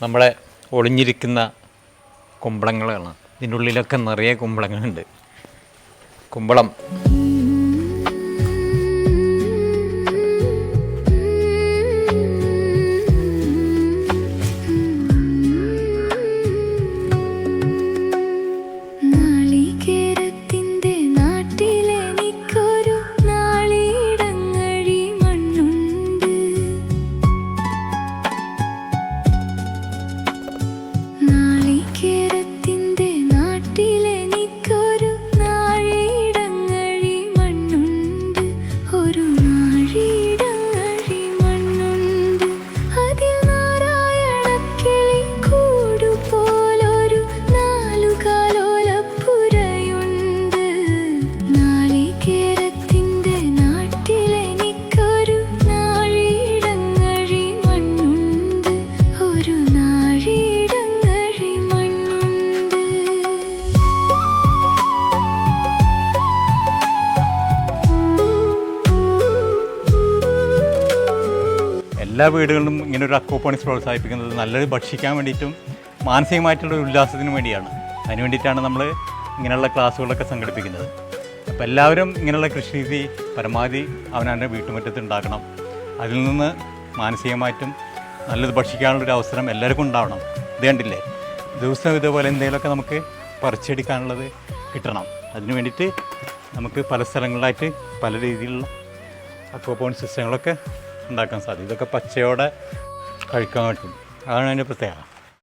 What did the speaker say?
നമ്മളെ ഒളിഞ്ഞിരിക്കുന്ന കുമ്പളങ്ങളാണ്. ഇതിൻ്റെ ഉള്ളിലൊക്കെ നിറയെ കുമ്പളങ്ങളുണ്ട്. കുമ്പളം എല്ലാ വീടുകളിലും ഇങ്ങനൊരു അക്വാപോണിക്സ് പ്രോത്സാഹിപ്പിക്കുന്നത് നല്ലത് ഭക്ഷിക്കാൻ വേണ്ടിയിട്ടും മാനസികമായിട്ടുള്ള ഉല്ലാസത്തിന് വേണ്ടിയാണ്. അതിന് വേണ്ടിയിട്ടാണ് നമ്മൾ ഇങ്ങനെയുള്ള ക്ലാസ്സുകളൊക്കെ സംഘടിപ്പിക്കുന്നത്. അപ്പോൾ എല്ലാവരും ഇങ്ങനെയുള്ള കൃഷിരീതി പരമാവധി അവനവൻ്റെ വീട്ടുമുറ്റത്ത് ഉണ്ടാക്കണം. അതിൽ നിന്ന് മാനസികമായിട്ടും നല്ലത് ഭക്ഷിക്കാനുള്ളൊരു അവസരം എല്ലാവർക്കും ഉണ്ടാവണം. ഇത് കണ്ടില്ലേ, ദിവസം ഇതേപോലെ എന്തെങ്കിലുമൊക്കെ നമുക്ക് പറിച്ചെടുക്കാനുള്ളത് കിട്ടണം. അതിന് വേണ്ടിയിട്ട് നമുക്ക് പല സ്ഥലങ്ങളിലായിട്ട് പല രീതിയിലുള്ള അക്വാപോണിക്സ് സിസ്റ്റങ്ങളൊക്കെ ഉണ്ടാക്കാൻ സാധിക്കും. ഇതൊക്കെ പച്ചയോടെ കഴിക്കാൻ പറ്റും. അതാണ് അതിൻ്റെ പ്രത്യേകത.